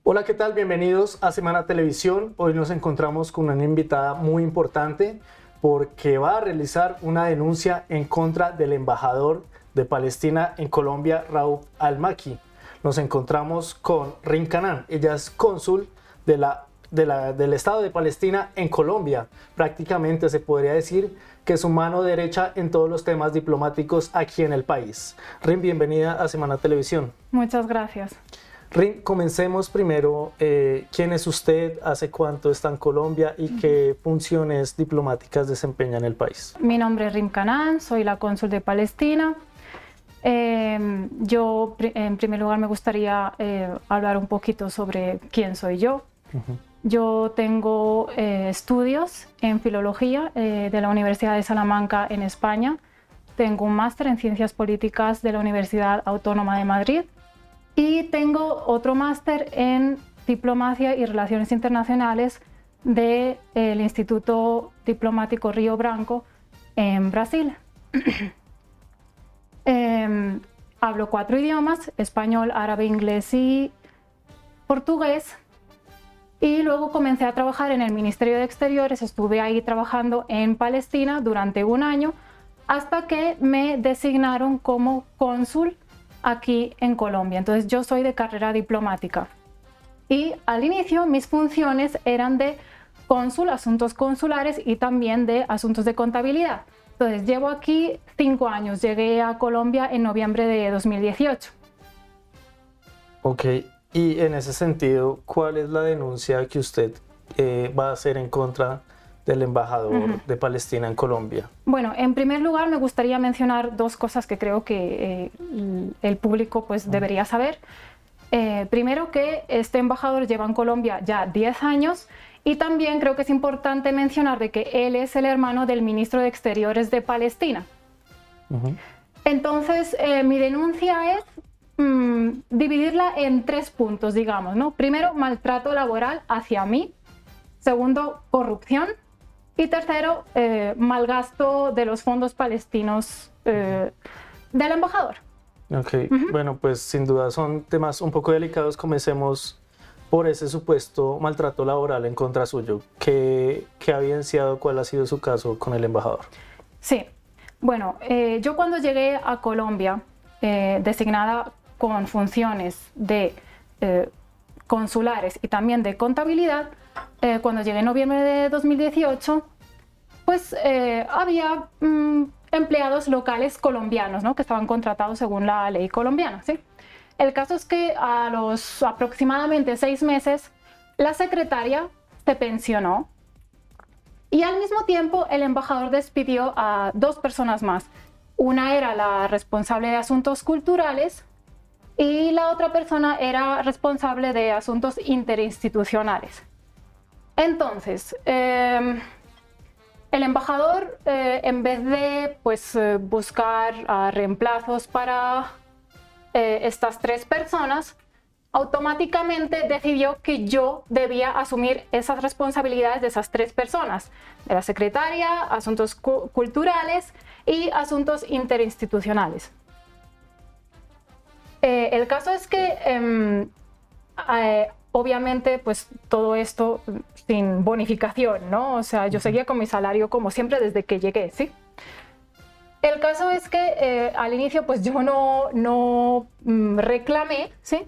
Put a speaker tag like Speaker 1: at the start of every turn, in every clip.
Speaker 1: Hola, ¿qué tal? Bienvenidos a Semana Televisión. Hoy nos encontramos con una invitada muy importante porque va a realizar una denuncia en contra del embajador de Palestina en Colombia, Rauf al-Makki. Nos encontramos con Rim Canaan. Ella es cónsul del Estado de Palestina en Colombia. Prácticamente se podría decir que es su mano derecha en todos los temas diplomáticos aquí en el país. Rim, bienvenida a Semana Televisión.
Speaker 2: Muchas gracias.
Speaker 1: Rim, comencemos primero. ¿Quién es usted? ¿Hace cuánto está en Colombia? ¿Y qué funciones diplomáticas desempeña en el país?
Speaker 2: Mi nombre es Rim Canaan, soy la cónsul de Palestina. Yo, en primer lugar, me gustaría hablar un poquito sobre quién soy yo. Yo tengo estudios en filología de la Universidad de Salamanca en España. Tengo un máster en Ciencias Políticas de la Universidad Autónoma de Madrid. Y tengo otro máster en Diplomacia y Relaciones Internacionales del Instituto Diplomático Río Branco en Brasil. Hablo 4 idiomas: español, árabe, inglés y portugués. Y luego comencé a trabajar en el Ministerio de Exteriores. Estuve ahí trabajando en Palestina durante un año hasta que me designaron como cónsul aquí en Colombia. Entonces yo soy de carrera diplomática y al inicio mis funciones eran de cónsul, asuntos consulares y también de asuntos de contabilidad. Entonces llevo aquí 5 años, llegué a Colombia en noviembre de 2018.
Speaker 1: Ok, y en ese sentido, ¿cuál es la denuncia que usted va a hacer en contra del embajador de Palestina en Colombia?
Speaker 2: Bueno, en primer lugar me gustaría mencionar 2 cosas que creo que el público pues debería saber. Primero, que este embajador lleva en Colombia ya 10 años y también creo que es importante mencionar de que él es el hermano del ministro de Exteriores de Palestina. Entonces, mi denuncia es dividirla en 3 puntos, digamos, ¿no? Primero, maltrato laboral hacia mí. Segundo, corrupción. Y tercero, malgasto de los fondos palestinos del embajador.
Speaker 1: Ok, bueno, pues sin duda son temas un poco delicados. Comencemos por ese supuesto maltrato laboral en contra suyo. ¿Qué ha evidenciado? ¿Cuál ha sido su caso con el embajador?
Speaker 2: Sí, bueno, yo cuando llegué a Colombia, designada con funciones de consulares y también de contabilidad, cuando llegué en noviembre de 2018, pues había empleados locales colombianos, ¿no?, que estaban contratados según la ley colombiana, ¿sí? El caso es que a los aproximadamente 6 meses la secretaria se pensionó y al mismo tiempo el embajador despidió a 2 personas más. Una era la responsable de asuntos culturales y la otra persona era responsable de asuntos interinstitucionales. Entonces, el embajador, en vez de buscar reemplazos para estas 3 personas, automáticamente decidió que yo debía asumir esas responsabilidades de esas 3 personas, de la secretaria, asuntos culturales y asuntos interinstitucionales. El caso es que obviamente, pues todo esto sin bonificación, ¿no? O sea, yo seguía con mi salario como siempre desde que llegué, ¿sí? El caso es que al inicio, pues yo no reclamé, ¿sí?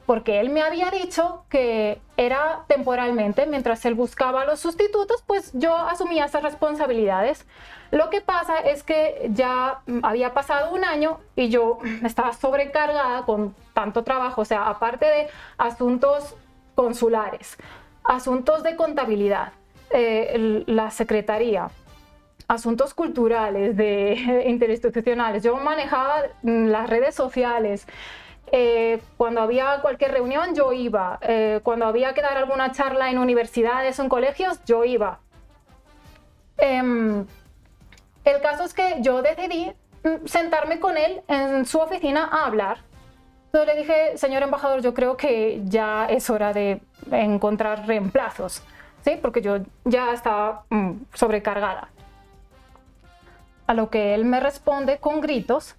Speaker 2: Porque él me había dicho que era temporalmente, mientras él buscaba los sustitutos, pues yo asumía esas responsabilidades. Lo que pasa es que ya había pasado un año y yo estaba sobrecargada con tanto trabajo, o sea, aparte de asuntos consulares, asuntos de contabilidad, la secretaría, asuntos culturales, interinstitucionales. Yo manejaba las redes sociales. Cuando había cualquier reunión yo iba, cuando había que dar alguna charla en universidades o en colegios yo iba. El caso es que yo decidí sentarme con él en su oficina a hablar. Entonces le dije: señor embajador, yo creo que ya es hora de encontrar reemplazos, ¿sí? Porque yo ya estaba sobrecargada. A lo que él me responde con gritos,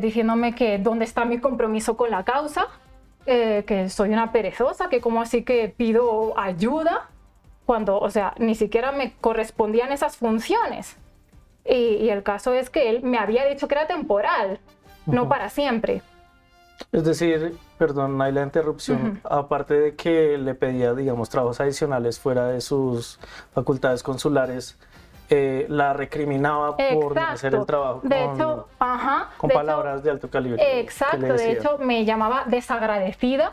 Speaker 2: diciéndome que dónde está mi compromiso con la causa que soy una perezosa, que como así que pido ayuda cuando, o sea, ni siquiera me correspondían esas funciones. Y el caso es que él me había dicho que era temporal, no para siempre.
Speaker 1: Es decir, perdón, hay la interrupción, aparte de que le pedía, digamos, trabajos adicionales fuera de sus facultades consulares, la recriminaba por no hacer el trabajo con palabras de alto calibre.
Speaker 2: Exacto, de hecho me llamaba desagradecida,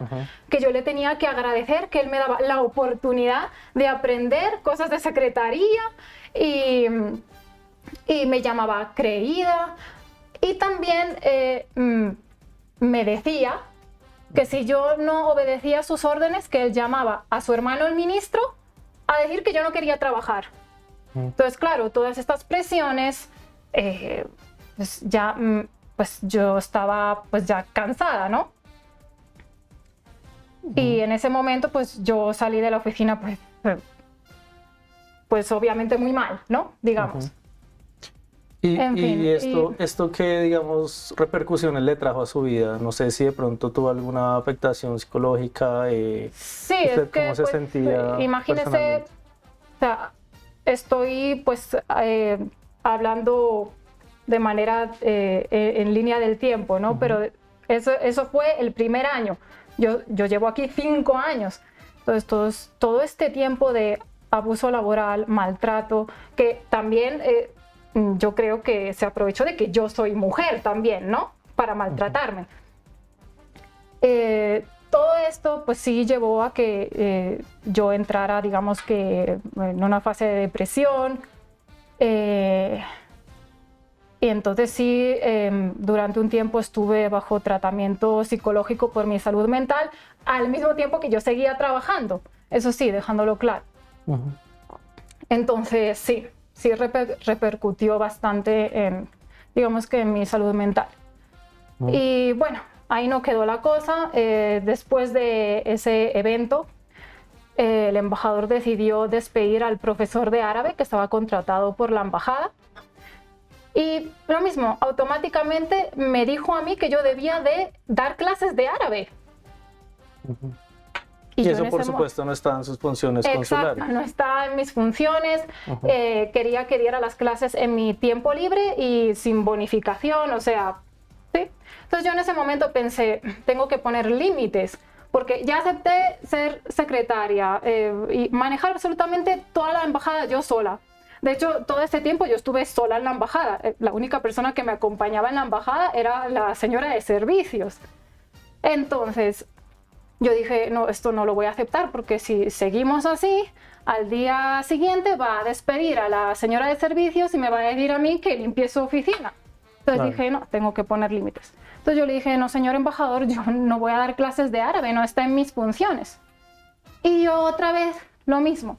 Speaker 2: que yo le tenía que agradecer que él me daba la oportunidad de aprender cosas de secretaría y me llamaba creída y también me decía que si yo no obedecía sus órdenes, que él llamaba a su hermano el ministro a decir que yo no quería trabajar. Entonces, claro, todas estas presiones, pues yo estaba pues ya cansada, ¿no? Y en ese momento, pues yo salí de la oficina, pues obviamente muy mal, ¿no? Digamos.
Speaker 1: Y esto qué, digamos, repercusiones le trajo a su vida. No sé si de pronto tuvo alguna afectación psicológica.
Speaker 2: Sí, es que,
Speaker 1: ¿cómo se sentía?
Speaker 2: Imagínese, o sea, estoy pues hablando de manera en línea del tiempo, ¿no? Pero eso fue el primer año. Yo llevo aquí 5 años. Entonces, todo este tiempo de abuso laboral, maltrato, que también yo creo que se aprovechó de que yo soy mujer también, ¿no? Para maltratarme. Todo esto pues sí llevó a que yo entrara, digamos que en una fase de depresión. Y entonces sí, durante un tiempo estuve bajo tratamiento psicológico por mi salud mental, al mismo tiempo que yo seguía trabajando. Eso sí, dejándolo claro. Entonces sí repercutió bastante en, digamos que en mi salud mental. Y bueno, ahí no quedó la cosa. Después de ese evento, el embajador decidió despedir al profesor de árabe que estaba contratado por la embajada. Y lo mismo, automáticamente me dijo a mí que yo debía de dar clases de árabe.
Speaker 1: Y eso, por supuesto, no está en sus funciones consulares.
Speaker 2: Exacto, no está en mis funciones. Quería que diera las clases en mi tiempo libre y sin bonificación, o sea, ¿sí? Entonces yo en ese momento pensé, tengo que poner límites, porque ya acepté ser secretaria y manejar absolutamente toda la embajada yo sola. De hecho, todo este tiempo yo estuve sola en la embajada. La única persona que me acompañaba en la embajada era la señora de servicios. Entonces, yo dije, no, esto no lo voy a aceptar, porque si seguimos así, al día siguiente va a despedir a la señora de servicios y me va a decir a mí que limpie su oficina. Entonces dije, no, tengo que poner límites. Entonces yo le dije, no, señor embajador, yo no voy a dar clases de árabe, no está en mis funciones. Y yo otra vez, lo mismo.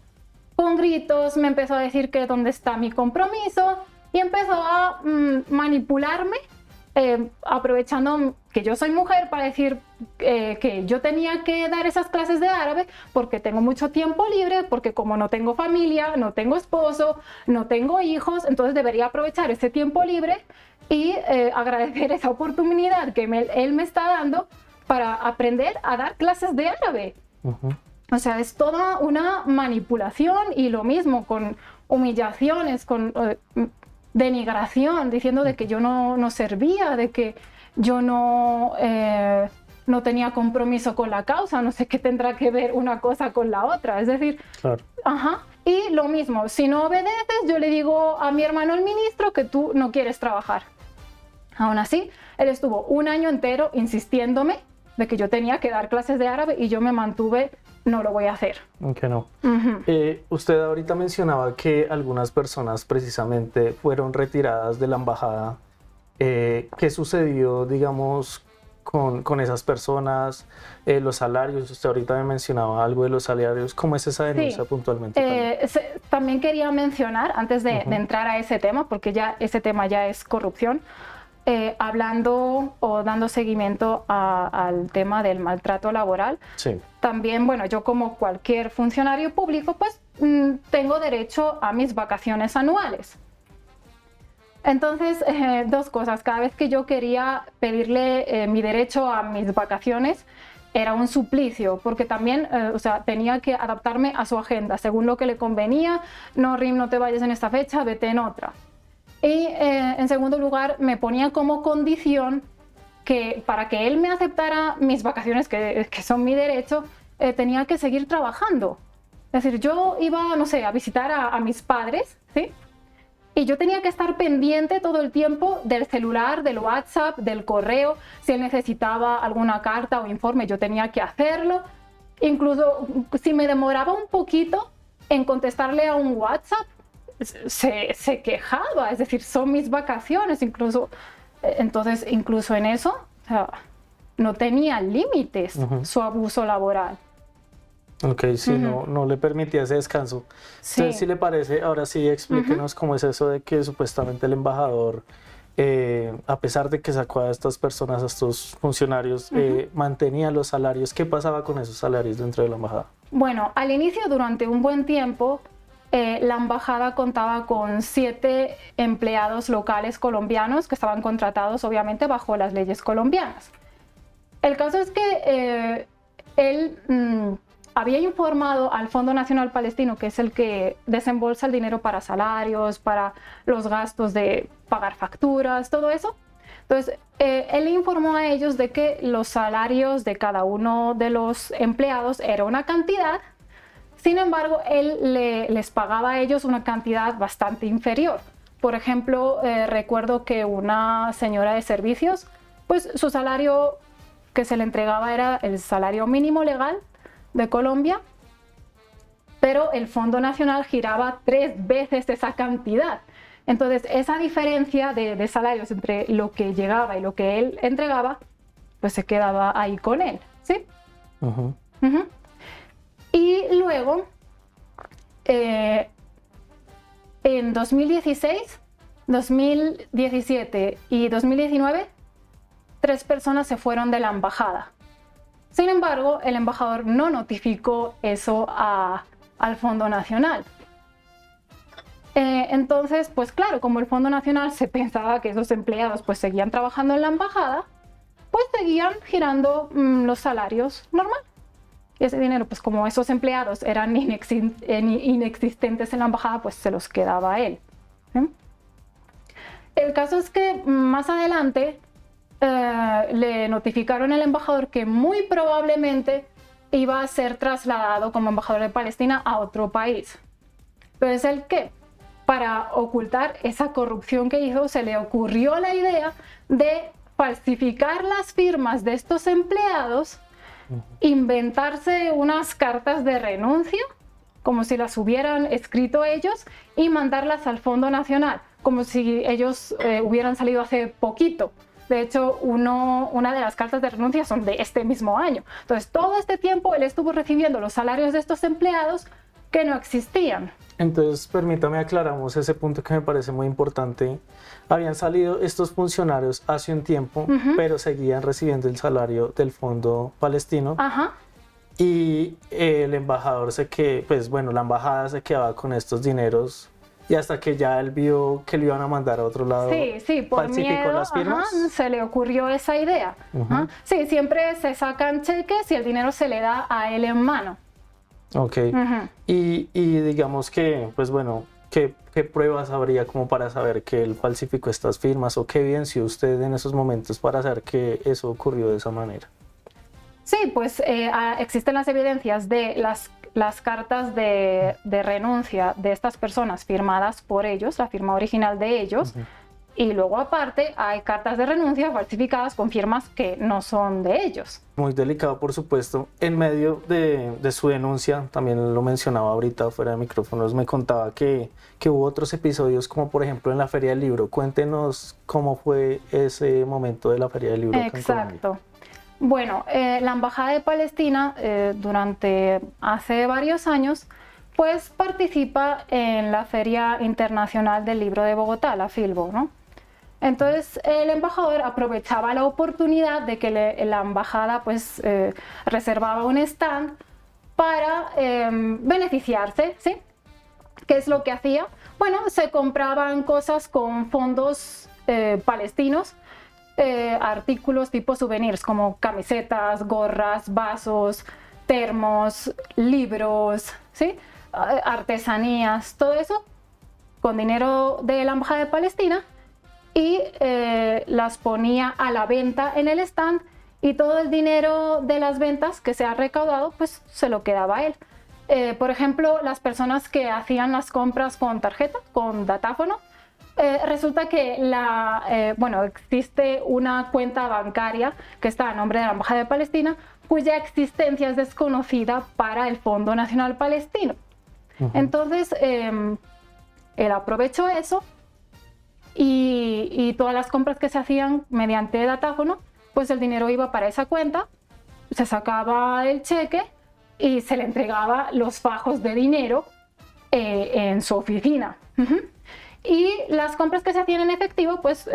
Speaker 2: Con gritos me empezó a decir que dónde está mi compromiso y empezó a manipularme, aprovechando que yo soy mujer para decir que yo tenía que dar esas clases de árabe porque tengo mucho tiempo libre, porque como no tengo familia, no tengo esposo, no tengo hijos, entonces debería aprovechar ese tiempo libre y agradecer esa oportunidad que él me está dando para aprender a dar clases de árabe. O sea, es toda una manipulación y lo mismo con humillaciones, con denigración, diciendo de que yo no servía, de que yo no tenía compromiso con la causa, no sé qué tendrá que ver una cosa con la otra, es decir,
Speaker 1: claro.
Speaker 2: Y lo mismo, si no obedeces, yo le digo a mi hermano el ministro que tú no quieres trabajar. Aún así, él estuvo 1 año entero insistiéndome de que yo tenía que dar clases de árabe y yo me mantuve, no lo voy a hacer.
Speaker 1: Que no. Usted ahorita mencionaba que algunas personas precisamente fueron retiradas de la embajada. ¿Qué sucedió, digamos, con esas personas? Los salarios, usted ahorita me mencionaba algo de los salarios. ¿Cómo es esa denuncia puntualmente?
Speaker 2: También quería mencionar, antes de entrar a ese tema, porque ya ese tema ya es corrupción, hablando o dando seguimiento al tema del maltrato laboral.
Speaker 1: Sí.
Speaker 2: También, bueno, yo como cualquier funcionario público, pues tengo derecho a mis vacaciones anuales. Entonces, 2 cosas. Cada vez que yo quería pedirle mi derecho a mis vacaciones, era un suplicio, porque también o sea, tenía que adaptarme a su agenda, según lo que le convenía. No, Rim, no te vayas en esta fecha, vete en otra. Y en segundo lugar, me ponía como condición que para que él me aceptara mis vacaciones, que son mi derecho, tenía que seguir trabajando. Es decir, yo iba, no sé, a visitar a mis padres, ¿sí? Y yo tenía que estar pendiente todo el tiempo del celular, del WhatsApp, del correo. Si él necesitaba alguna carta o informe, yo tenía que hacerlo. Incluso si me demoraba un poquito en contestarle a un WhatsApp, se quejaba. Es decir, son mis vacaciones. Entonces, incluso en eso, o sea, no tenía límites su abuso laboral.
Speaker 1: Ok, sí, no le permitía ese descanso.
Speaker 2: Sí.
Speaker 1: Entonces, si le parece, ahora sí explíquenos cómo es eso de que supuestamente el embajador, a pesar de que sacó a estas personas, a estos funcionarios, mantenía los salarios. ¿Qué pasaba con esos salarios dentro de la embajada?
Speaker 2: Bueno, al inicio, durante un buen tiempo, la embajada contaba con 7 empleados locales colombianos que estaban contratados, obviamente, bajo las leyes colombianas. El caso es que él había informado al Fondo Nacional Palestino, que es el que desembolsa el dinero para salarios, para los gastos de pagar facturas, todo eso. Entonces, él informó a ellos de que los salarios de cada uno de los empleados era una cantidad. Sin embargo, él les pagaba a ellos una cantidad bastante inferior. Por ejemplo, recuerdo que una señora de servicios, pues su salario que se le entregaba era el salario mínimo legal de Colombia, pero el Fondo Nacional giraba 3 veces esa cantidad. Entonces, esa diferencia de salarios entre lo que llegaba y lo que él entregaba, pues se quedaba ahí con él, ¿sí? Y luego, en 2016, 2017 y 2019, 3 personas se fueron de la embajada. Sin embargo, el embajador no notificó eso al Fondo Nacional. Entonces, pues claro, como el Fondo Nacional se pensaba que esos empleados pues seguían trabajando en la embajada, pues seguían girando los salarios normal. Y ese dinero, pues como esos empleados eran inexistentes en la embajada, pues se los quedaba a él. ¿Sí? El caso es que más adelante le notificaron al embajador que muy probablemente iba a ser trasladado como embajador de Palestina a otro país. Entonces, ¿el qué? Para ocultar esa corrupción que hizo, se le ocurrió la idea de falsificar las firmas de estos empleados, inventarse unas cartas de renuncia, como si las hubieran escrito ellos, y mandarlas al Fondo Nacional, como si ellos hubieran salido hace poquito. De hecho, una de las cartas de renuncia son de este mismo año. Entonces, todo este tiempo él estuvo recibiendo los salarios de estos empleados que no existían.
Speaker 1: Entonces, permítame aclaramos ese punto que me parece muy importante. Habían salido estos funcionarios hace un tiempo, pero seguían recibiendo el salario del Fondo Palestino. Y el embajador la embajada se quedaba con estos dineros. Y hasta que ya él vio que le iban a mandar a otro lado,
Speaker 2: sí, por miedo,
Speaker 1: las firmas.
Speaker 2: Se le ocurrió esa idea. Sí, siempre se sacan cheques y el dinero se le da a él en mano.
Speaker 1: Ok. Y digamos que, pues bueno, ¿qué pruebas habría como para saber que él falsificó estas firmas? ¿O qué evidenció usted en esos momentos para saber que eso ocurrió de esa manera?
Speaker 2: Sí, pues existen las evidencias de las cartas de renuncia de estas personas firmadas por ellos, la firma original de ellos, y luego aparte hay cartas de renuncia falsificadas con firmas que no son de ellos.
Speaker 1: Muy delicado, por supuesto. En medio de su denuncia, también lo mencionaba ahorita fuera de micrófonos, me contaba que hubo otros episodios, como por ejemplo en la Feria del Libro. Cuéntenos cómo fue ese momento de la Feria del Libro.
Speaker 2: Exacto. Bueno, la Embajada de Palestina durante hace varios años pues participa en la Feria Internacional del Libro de Bogotá, la Filbo, ¿no? Entonces el embajador aprovechaba la oportunidad de que la embajada pues reservaba un stand para beneficiarse, ¿sí? ¿Qué es lo que hacía? Bueno, se compraban cosas con fondos palestinos artículos tipo souvenirs como camisetas, gorras, vasos, termos, libros, ¿sí? Artesanías, todo eso con dinero de la Embajada de Palestina, y las ponía a la venta en el stand, y todo el dinero de las ventas que se ha recaudado pues se lo quedaba a él. Por ejemplo, las personas que hacían las compras con tarjeta, con datáfono, resulta que bueno, existe una cuenta bancaria que está a nombre de la Embajada de Palestina, cuya existencia es desconocida para el Fondo Nacional Palestino. Entonces, él aprovechó eso, y todas las compras que se hacían mediante datáfono, pues el dinero iba para esa cuenta, se sacaba el cheque y se le entregaba los fajos de dinero en su oficina. Y las compras que se hacían en efectivo, pues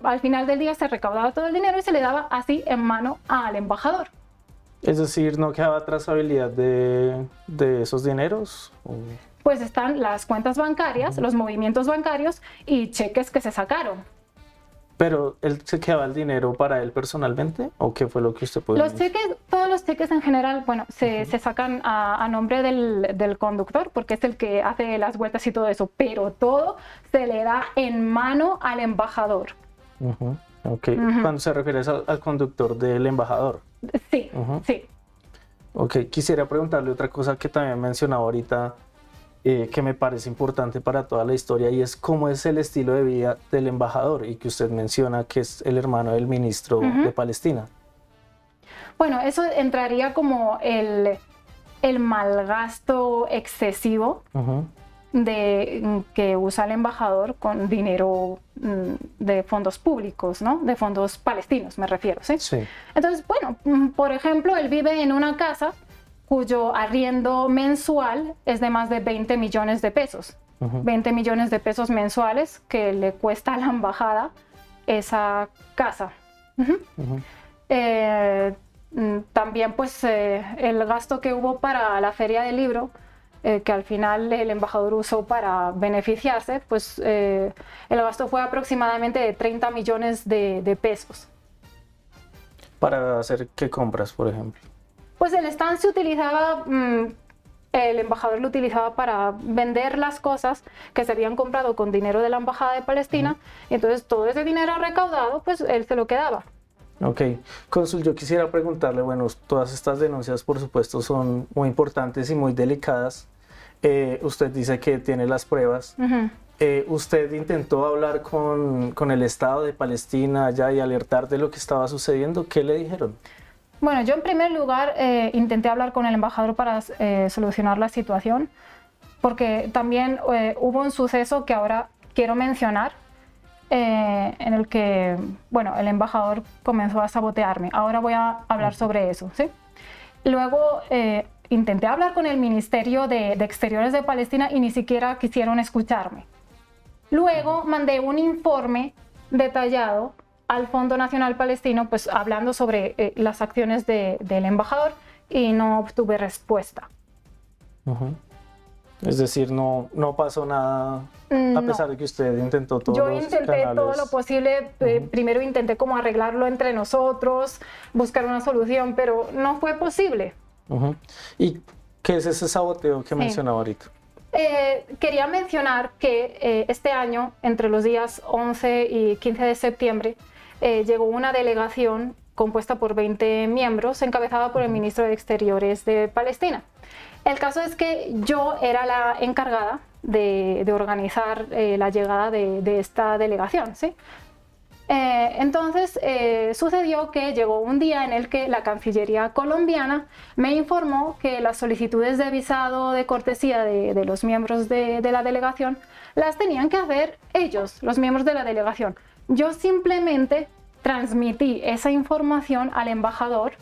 Speaker 2: al final del día se recaudaba todo el dinero y se le daba así en mano al embajador.
Speaker 1: Es decir, ¿no quedaba trazabilidad de esos dineros?
Speaker 2: Pues están las cuentas bancarias, los movimientos bancarios y cheques que se sacaron.
Speaker 1: ¿Pero él se quedaba el dinero para él personalmente? ¿O qué fue lo que usted pudo decir?
Speaker 2: Todos los cheques en general, bueno, se sacan a nombre del conductor, porque es el que hace las vueltas y todo eso, pero todo se le da en mano al embajador.
Speaker 1: Okay. Cuando se refiere al conductor del embajador.
Speaker 2: Sí, sí.
Speaker 1: Ok, quisiera preguntarle otra cosa que también mencionaba ahorita, que me parece importante para toda la historia, y es cómo es el estilo de vida del embajador, y que usted menciona que es el hermano del ministro de Palestina.
Speaker 2: Bueno, eso entraría como el malgasto excesivo que usa el embajador con dinero de fondos públicos, ¿no? De fondos palestinos, me refiero, ¿sí? Sí. Entonces, bueno, por ejemplo, él vive en una casa cuyo arriendo mensual es de más de 20 millones de pesos. 20 millones de pesos mensuales que le cuesta a la embajada esa casa. También pues el gasto que hubo para la feria del libro, que al final el embajador usó para beneficiarse, pues el gasto fue aproximadamente de 30 millones de pesos.
Speaker 1: ¿Para hacer qué compras, por ejemplo?
Speaker 2: Pues el stand se utilizaba, el embajador lo utilizaba para vender las cosas que se habían comprado con dinero de la Embajada de Palestina, y entonces todo ese dinero recaudado, pues él se lo quedaba.
Speaker 1: Ok, cónsul, yo quisiera preguntarle, bueno, todas estas denuncias por supuesto son muy importantes y muy delicadas. Usted dice que tiene las pruebas. ¿Usted intentó hablar con el Estado de Palestina allá y alertar de lo que estaba sucediendo? ¿Qué le dijeron?
Speaker 2: Bueno, yo en primer lugar intenté hablar con el embajador para solucionar la situación, porque también hubo un suceso que ahora quiero mencionar, en el que, bueno, el embajador comenzó a sabotearme. Ahora voy a hablar sobre eso, ¿sí? Luego intenté hablar con el Ministerio de Exteriores de Palestina y ni siquiera quisieron escucharme. Luego mandé un informe detallado al Fondo Nacional Palestino, pues hablando sobre las acciones del embajador, y no obtuve respuesta.
Speaker 1: Es decir, no pasó nada, a pesar de que usted intentó todo.
Speaker 2: Yo intenté todo lo posible. Primero intenté como arreglarlo entre nosotros, buscar una solución, pero no fue posible.
Speaker 1: ¿Y qué es ese saboteo que mencionaba ahorita?
Speaker 2: Quería mencionar que este año, entre los días 11 y 15 de septiembre, llegó una delegación compuesta por 20 miembros, encabezada por el ministro de Exteriores de Palestina. El caso es que yo era la encargada de organizar la llegada de esta delegación, ¿sí? Entonces sucedió que llegó un día en el que la Cancillería colombiana me informó que las solicitudes de visado de cortesía de los miembros de la delegación las tenían que hacer ellos, los miembros de la delegación. Yo simplemente transmití esa información al embajador,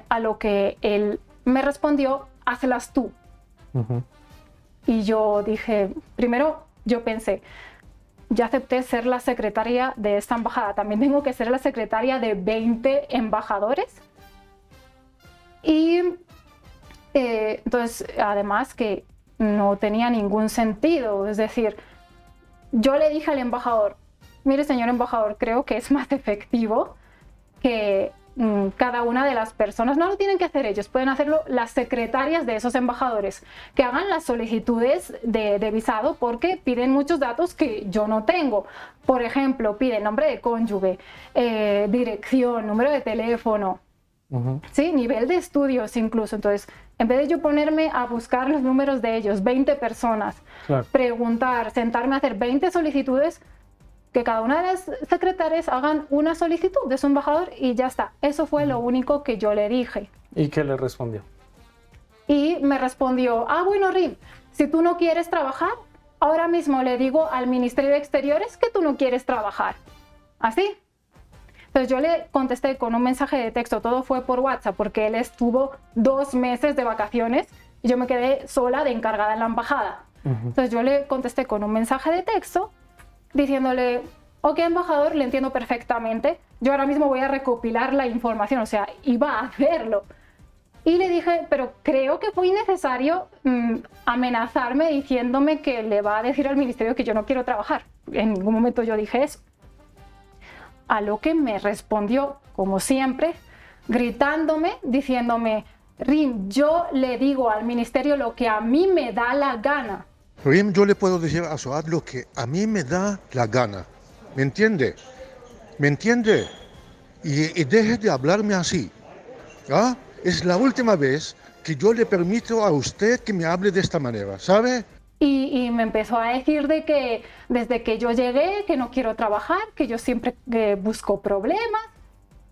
Speaker 2: a lo que él me respondió: hácelas tú. Y yo dije, primero yo pensé, ya acepté ser la secretaria de esta embajada, también tengo que ser la secretaria de 20 embajadores. Y entonces, además que no tenía ningún sentido, es decir, yo le dije al embajador, mire, señor embajador, creo que es más efectivo que cada una de las personas, no lo tienen que hacer ellos, pueden hacerlo las secretarias de esos embajadores, que hagan las solicitudes de visado porque piden muchos datos que yo no tengo. Por ejemplo, piden nombre de cónyuge, dirección, número de teléfono, ¿sí? Nivel de estudios incluso. Entonces, en vez de yo ponerme a buscar los números de ellos, 20 personas, claro, preguntar, sentarme a hacer 20 solicitudes, que cada una de las secretarias hagan una solicitud de su embajador y ya está. Eso fue lo único que yo le dije.
Speaker 1: ¿Y qué le respondió?
Speaker 2: Y me respondió, bueno, Rim, si tú no quieres trabajar, ahora mismo le digo al Ministerio de Exteriores que tú no quieres trabajar. ¿Así? Entonces yo le contesté con un mensaje de texto, todo fue por WhatsApp, porque él estuvo 2 meses de vacaciones y yo me quedé sola de encargada en la embajada. Entonces yo le contesté con un mensaje de texto diciéndole, ok, embajador, le entiendo perfectamente, yo ahora mismo voy a recopilar la información, o sea, iba a hacerlo. Y le dije, pero creo que fue innecesario amenazarme diciéndome que le va a decir al ministerio que yo no quiero trabajar. En ningún momento yo dije eso. A lo que me respondió, como siempre, gritándome, diciéndome, Rim, yo le digo al ministerio lo que a mí me da la gana.
Speaker 3: Rim, yo le puedo decir a Soad lo que a mí me da la gana. ¿Me entiende? ¿Me entiende? Y deje de hablarme así. ¿Ah? Es la última vez que yo le permito a usted que me hable de esta manera, ¿sabe?
Speaker 2: Y me empezó a decir de que desde que yo llegué, que no quiero trabajar, que yo siempre busco problemas.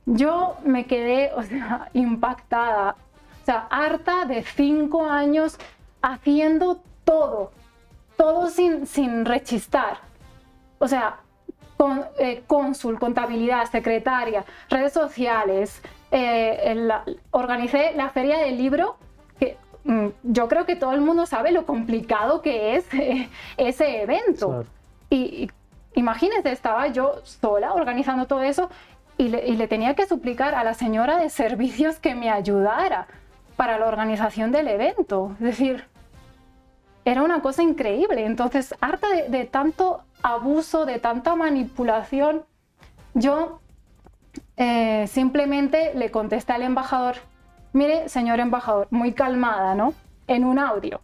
Speaker 2: Yo me quedé, o sea, impactada, o sea, harta de 5 años haciendo todo sin rechistar. O sea, cónsul, contabilidad, secretaria, redes sociales, organicé la feria del libro, que yo creo que todo el mundo sabe lo complicado que es ese evento. Claro. Y imagínense, estaba yo sola organizando todo eso y le tenía que suplicar a la señora de servicios que me ayudara para la organización del evento. Es decir, era una cosa increíble. Entonces, harta de tanto abuso, de tanta manipulación, yo simplemente le contesté al embajador, mire, señor embajador, muy calmada, ¿no? En un audio.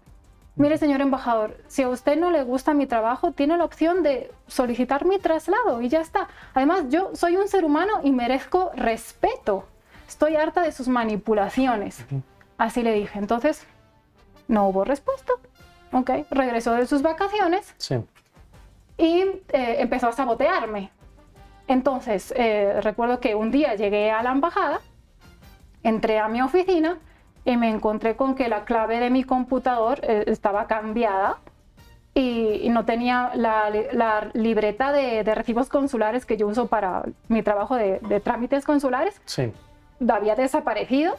Speaker 2: Mire, señor embajador, si a usted no le gusta mi trabajo, tiene la opción de solicitar mi traslado y ya está. Además, yo soy un ser humano y merezco respeto. Estoy harta de sus manipulaciones. Así le dije. Entonces, no hubo respuesta. Ok, regresó de sus vacaciones. Sí. Y empezó a sabotearme. Entonces, recuerdo que un día llegué a la embajada, entré a mi oficina y me encontré con que la clave de mi computador estaba cambiada y no tenía la libreta de recibos consulares que yo uso para mi trabajo de trámites consulares. Sí. Había desaparecido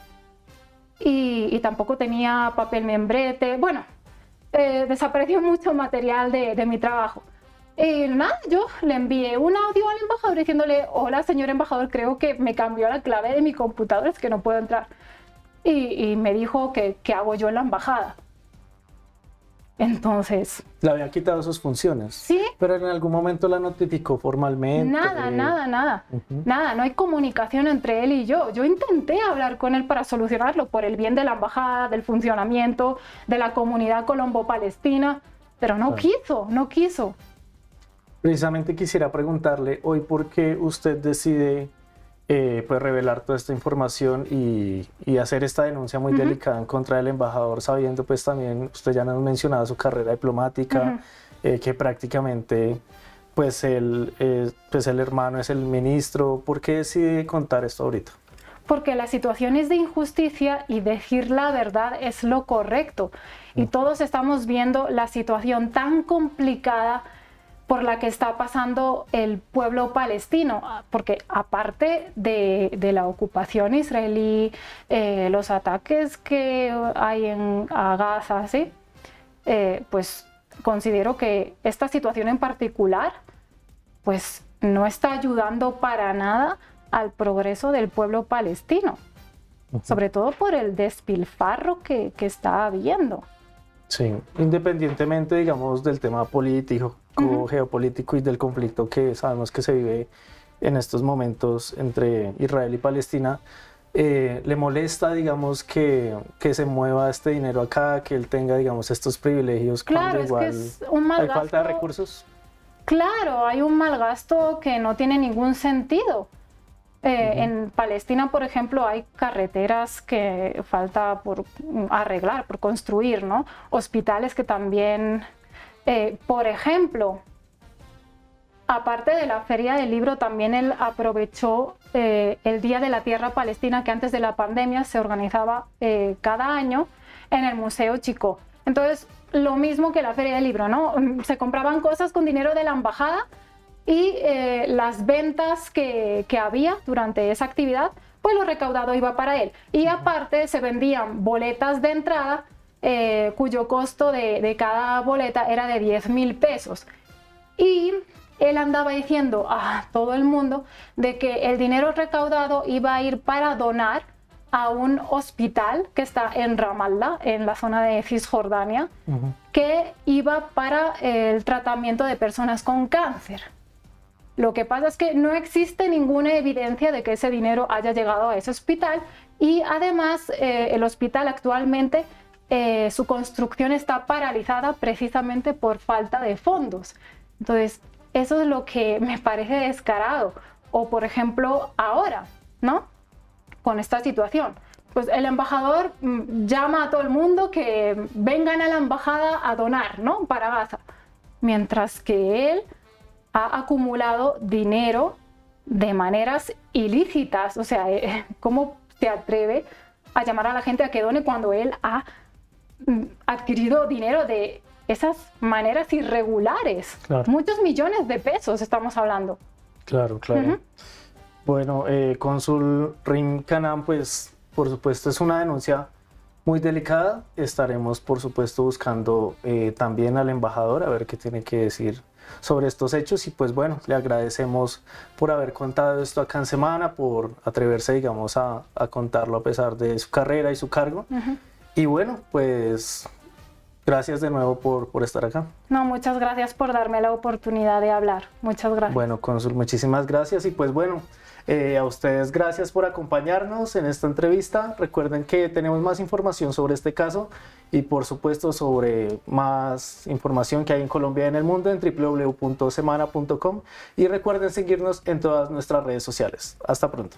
Speaker 2: y tampoco tenía papel membrete. Bueno, desapareció mucho material de mi trabajo. Y nada, yo le envié un audio al embajador diciéndole, hola señor embajador, creo que me cambió la clave de mi computador, es que no puedo entrar. Y me dijo que qué hago yo en la embajada. Entonces...
Speaker 1: Le había quitado sus funciones.
Speaker 2: Sí.
Speaker 1: Pero en algún momento la notificó formalmente.
Speaker 2: Nada. Nada, no hay comunicación entre él y yo. Yo intenté hablar con él para solucionarlo por el bien de la embajada, del funcionamiento, de la comunidad colombo-palestina, pero no quiso.
Speaker 1: Precisamente quisiera preguntarle hoy por qué usted decide pues revelar toda esta información y hacer esta denuncia muy delicada en contra del embajador, sabiendo pues también, usted ya nos ha mencionado su carrera diplomática, que prácticamente pues el hermano es el ministro. ¿Por qué decide contar esto ahorita?
Speaker 2: Porque la situación es de injusticia y decir la verdad es lo correcto. Y todos estamos viendo la situación tan complicada por la que está pasando el pueblo palestino, porque aparte de la ocupación israelí, los ataques que hay a Gaza, ¿sí? Pues considero que esta situación en particular pues no está ayudando para nada al progreso del pueblo palestino, sobre todo por el despilfarro que está habiendo.
Speaker 1: Sí, independientemente, digamos, del tema político marco geopolítico y del conflicto que sabemos que se vive en estos momentos entre Israel y Palestina, ¿le molesta, digamos, que se mueva este dinero acá, que él tenga, digamos, estos privilegios?
Speaker 2: Claro,
Speaker 1: igual
Speaker 2: es que es un mal
Speaker 1: hay
Speaker 2: gasto.
Speaker 1: falta de recursos.
Speaker 2: Claro, hay un mal gasto que no tiene ningún sentido. En Palestina, por ejemplo, hay carreteras que falta por arreglar, por construir, ¿no? Hospitales que también, por ejemplo, aparte de la Feria del Libro, también él aprovechó el Día de la Tierra Palestina, que antes de la pandemia se organizaba cada año en el Museo Chico. Entonces, lo mismo que la Feria del Libro, ¿no? Se compraban cosas con dinero de la embajada y las ventas que había durante esa actividad, pues lo recaudado iba para él. Y aparte se vendían boletas de entrada cuyo costo de cada boleta era de 10.000 pesos. Y él andaba diciendo a todo el mundo de que el dinero recaudado iba a ir para donar a un hospital que está en Ramallah, en la zona de Cisjordania, que iba para el tratamiento de personas con cáncer. Lo que pasa es que no existe ninguna evidencia de que ese dinero haya llegado a ese hospital y además el hospital actualmente su construcción está paralizada precisamente por falta de fondos. Entonces, eso es lo que me parece descarado. O, por ejemplo, ahora, ¿no? Con esta situación. Pues el embajador llama a todo el mundo que vengan a la embajada a donar, ¿no? Para Gaza. Mientras que él ha acumulado dinero de maneras ilícitas. O sea, ¿cómo se atreve a llamar a la gente a que done cuando él ha adquirido dinero de esas maneras irregulares?
Speaker 1: Claro.
Speaker 2: Muchos millones de pesos estamos hablando.
Speaker 1: Claro, claro. Bueno, cónsul Rim Kanan, pues por supuesto es una denuncia muy delicada. Estaremos por supuesto buscando también al embajador a ver qué tiene que decir sobre estos hechos y pues bueno, le agradecemos por haber contado esto acá en Semana, por atreverse, digamos, a contarlo a pesar de su carrera y su cargo. Y bueno, pues gracias de nuevo por estar acá.
Speaker 2: No, muchas gracias por darme la oportunidad de hablar. Muchas gracias.
Speaker 1: Bueno, cónsul, muchísimas gracias y pues bueno, a ustedes gracias por acompañarnos en esta entrevista. Recuerden que tenemos más información sobre este caso y por supuesto sobre más información que hay en Colombia y en el mundo en www.semana.com y recuerden seguirnos en todas nuestras redes sociales. Hasta pronto.